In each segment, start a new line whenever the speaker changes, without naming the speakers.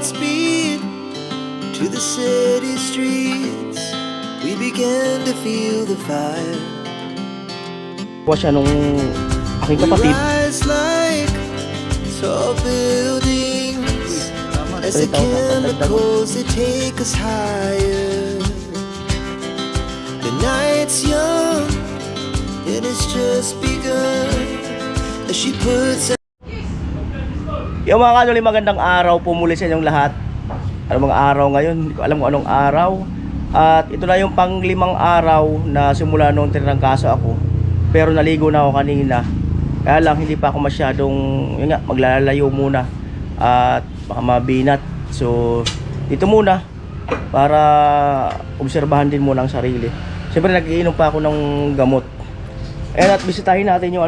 Godspeed to the city streets. We began to feel the fire.
Kuha siya nung aking
We
kapatid.
rise like tall buildings as the chemicals they take us higher. The night's young and it's just begun as she puts.
Yung mga kanuli, magandang araw po muli sa inyong lahat. Ano mga araw ngayon? Hindi ko alam kung anong araw. At ito na yung pang-limang araw na simula nung tinangkaso ako. Pero naligo na ako kanina. Kaya lang hindi pa ako masyadong yun nga, maglalayo muna. At baka mabinat. So dito muna para obserbahan din muna ang sarili. Siyempre nag-iinom pa ako ng gamot. At bisitahin natin yung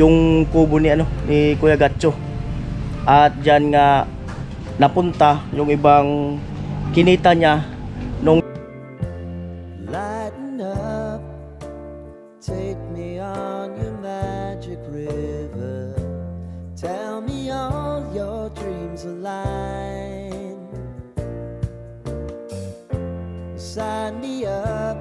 yung kubo ni ni Kuya Gatcho. At dyan nga napunta yung ibang kinita niya nung
Lighten up, take me on your magic river. Tell me all your dreams align. Sign me up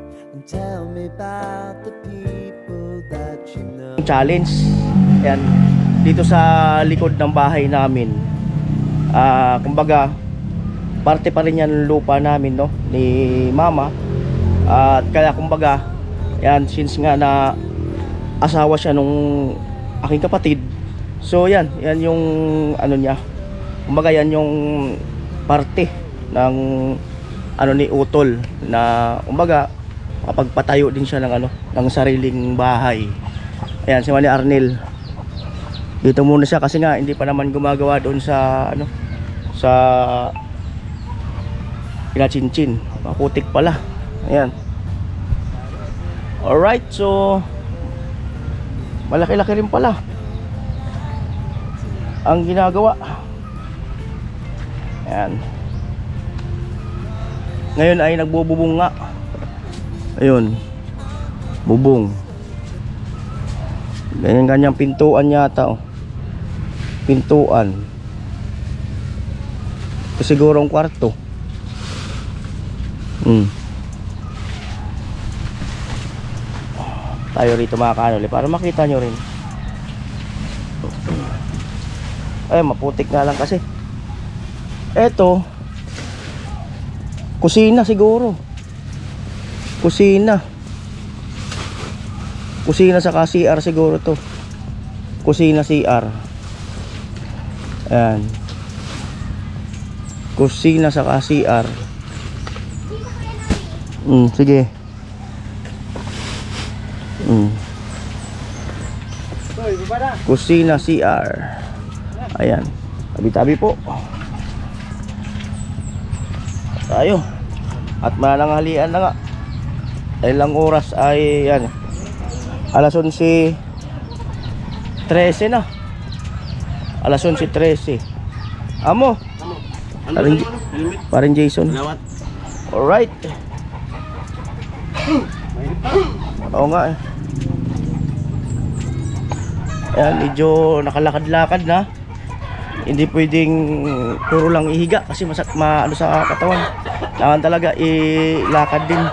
and tell me about the people that you know.
challenge. Ayan, dito sa likod ng bahay namin. Kumbaga parte pa rin yan lupa namin, no, ni mama. At kaya kumbaga yan, since nga na asawa siya nung aking kapatid, so yan yung niya, kumbaga yan yung parte ng ni utol na kumbaga kapagpatayo din siya ng ng sariling bahay. Ayan si Manny Arnel, dito muna siya kasi nga hindi pa naman gumagawa doon sa sa Pinachinchin, maputik pala. Ayan. Alright, so malaki-laki rin pala ang ginagawa. Ayan. Ngayon ay nagbububong nga. Ayun, bubong. Ganyan-ganyang pintuan yata, oh. Pintuan. Ito siguro ang kwarto. Tayo rito mga kanuli para makita nyo rin. Ay, maputik nga lang kasi. Eto, kusina siguro. Kusina sa CR siguro to. Kusina CR. Ayan. Kusina sa CR. Sige. Kusina CR. Ayan. Tabi-tabi po tayo. At mananghalian na nga. Ilang oras ay yan, alas 11:13 na. Alas 11:13. Amo. Paring Jason. Alright. Oo nga eh. Ayan, medyo nakalakad-lakad na. Hindi pwedeng puro lang ihiga kasi maano sa katawan. Kailangan talaga ilakad din.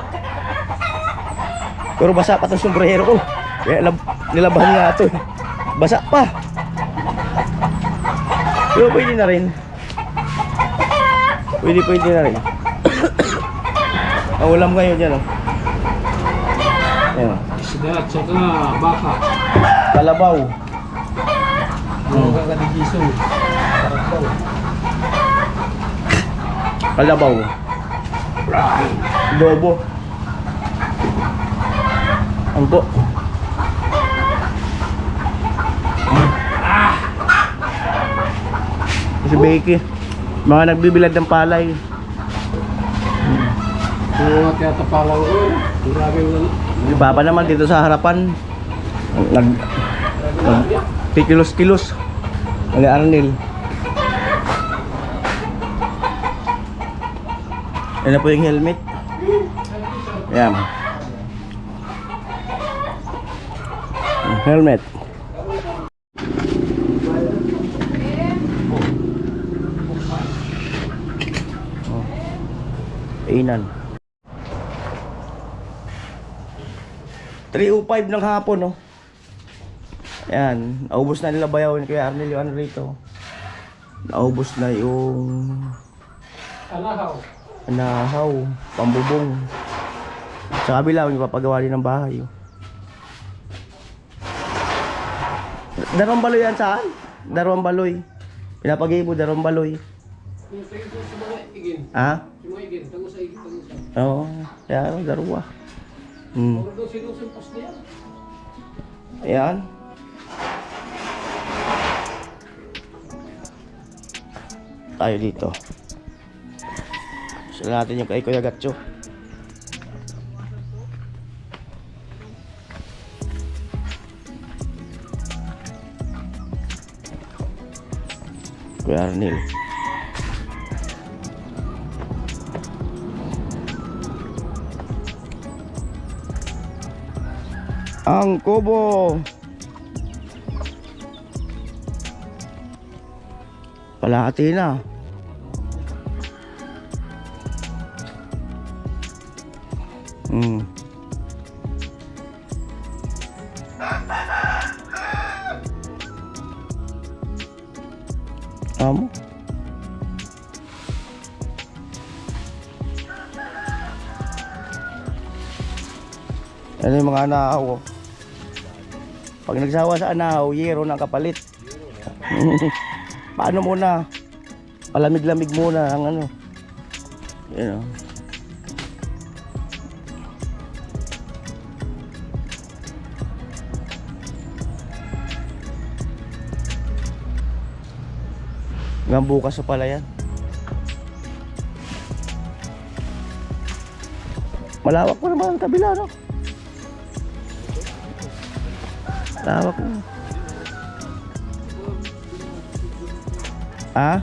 Pero basa pa itong sombrero ko. Kaya nilabahan nga ito eh. Basa pa. Pero pwede na rin. Pwede na rin. Ang ulam ngayon yan, oh. Ayan.
Isda at saka baka.
Kalabaw. Kalabaw. Adobo. Angko. Si Becky, mga nagbibilad ng palay.
Kaya tapalang ko. Grabe yung
Si Papa naman dito sa harapan pikilos-kilos. Manny Arnel. Yan na po yung helmet. Ayan. Helmet. Kainan. 3:05 ng hapon, no? Ayan, naubos na nila bayaw ni Kuya Arnel yung ano rito. Naubos na yung anahaw, pambubong. Sa kabila, yung papagawa din ng bahay. Oh. Darong baloy yan saan? Darong baloy. Pinapag-ibo, darong baloy. Ha? Oo, yan, darwa. Ayan. Tayo dito. Sila natin yung kay Kuya Gatcho. Kuya Arnel. Ang kubo. Kalahati na. Amo. Ano yung mga anahaw? Pag nagsawa sa anahaw, yero ng kapalit. Paano muna? Palamig-lamig muna ang ano. You know. Hanggang bukas pa pala yan. Malawak po naman ang kabila, no? Malawak po. Ha?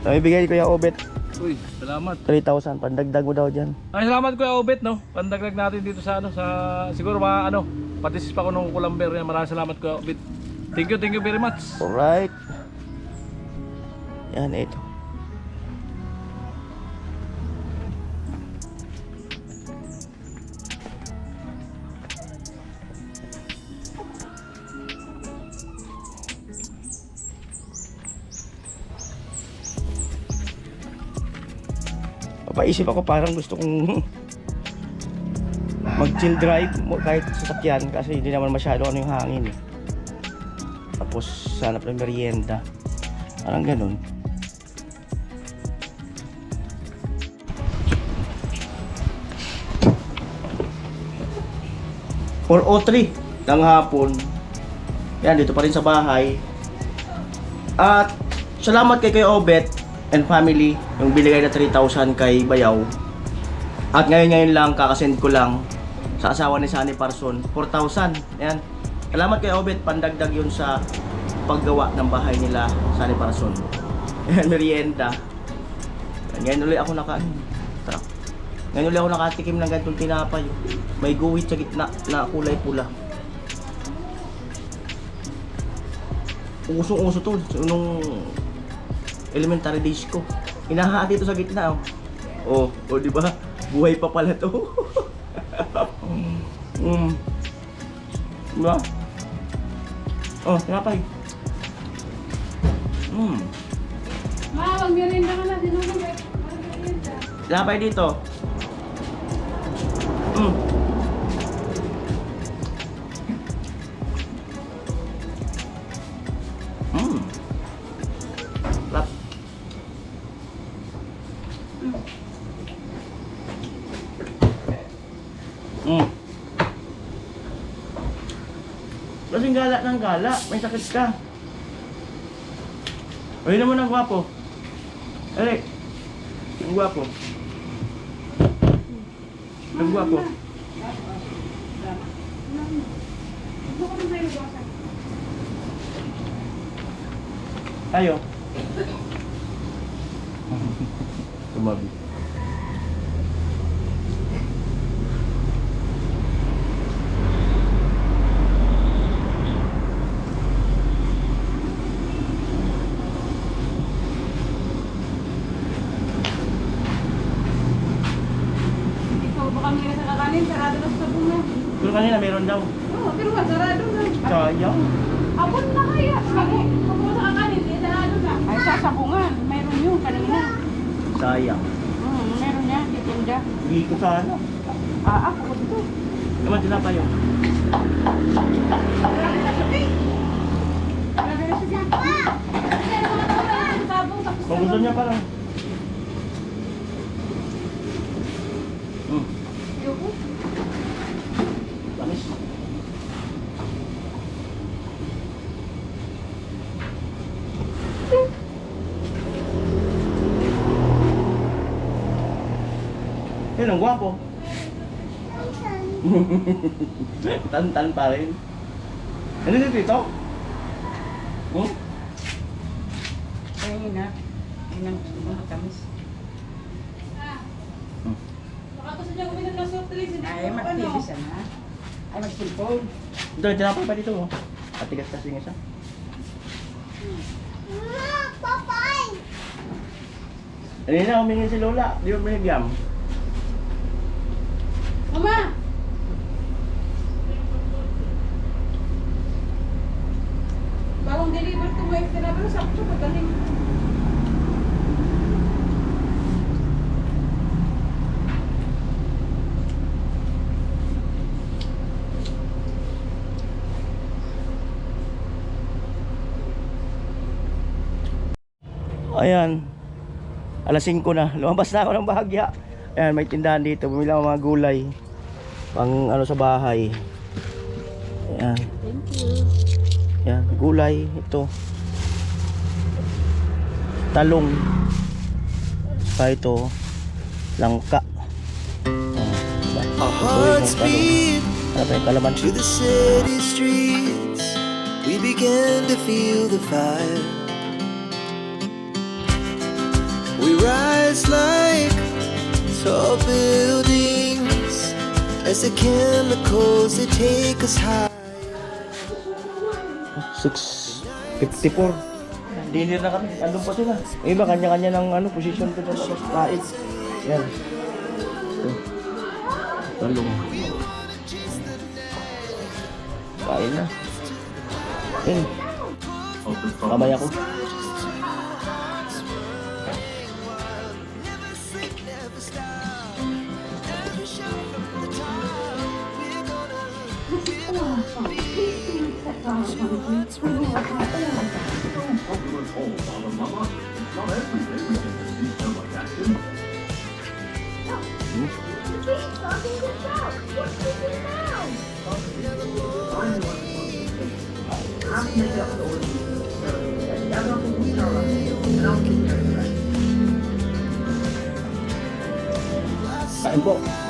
Ibigay ko yung Obet.
Uy, salamat.
3,000, pandagdag mo daw dyan.
Ay, salamat Kuya Obet, no? Pandagdag natin dito sa ano, sa siguro mga ano, patisis pa ko ng kulamber yan. Maraming salamat Kuya Obet. Thank you very much.
Alright. Yan, ito. Papaisip ako, parang gusto kong mag-chill drive kahit sasakyan kasi hindi naman masyado ano yung hangin eh. Tapos sanap ng merienda. Parang ganun. 4:03 ng hapon. Yan, dito pa rin sa bahay. At salamat kay Kuya Obet and family yung binigay na 3,000 kay Bayaw. At ngayon lang kakasend ko lang sa asawa ni Sunny Parson 4,000. Yan. Salamat kay Obet, pandagdag yun sa paggawa ng bahay nila Sunny Parson. Yan, merienda. Ngayon ulit ako ngayon ulit ako nakatikim ng ganitong tinapay. May guhit sa gitna na kulay pula. Usong-uso to nung elementary days ko. Hinahati ito sa gitna, oh. Oh, di ba? Buhay pa pala to. Diba? Oh, tinapay.
Ma, mag-merienda ka na. Sinunod eh.
Tinapay dito. Lap. Kasing gala ng gala, may sakit ka. Ayun naman ang gwapo. Eric, ang gwapo. Ang gwapo. Ayo. Tumabi. Pero kanina meron daw.
Oo, pero sarado na.
Sayang.
Abot na kaya. Kung sa kanin, sarado na. Ay, sasabungan. Meron yun kanina.
Sayang.
Meron niya, titinda.
Hindi ko sana.
Ako dito.
Naman tinapay yun. Kung gusto niya parang. Tamis. Yun ang gwapo. Tan-tan pa rin. Ano dito ito?
Ayun na. Yun ang mga tamis. Baka gusto niya uminom ng soft drinks. Ay, mag-TV sana. Ay, mag-cellphone.
Ito, tinapay pa dito. Patigas kasi yung isa. Ano na, humingi si Lola. Di ba binigyan?
Mama! Bagong deliver to mo extra pero sakto magaling.
Ayan. Alas 5 na. Lumabas na ako ng bahagya. Ayan, may tindahan dito. Bumili ako ng mga gulay. Pang ano sa bahay. Ayan.
Thank you.
Ayan, gulay. Ito. Talong. Saka ito. Langka.
Our hearts beat
Ano pa yung kalamansi?
to the city streets. We began to feel the fire. We rise like tall buildings as the chemicals they take us high.
6:54. Dinner na kami. Andun pa sila. Yung iba kanya-kanya ng ano, position ko sa labas. Kain. Yan. Ito. Talong. Kain na. Yan. Kamay ako. Kain po.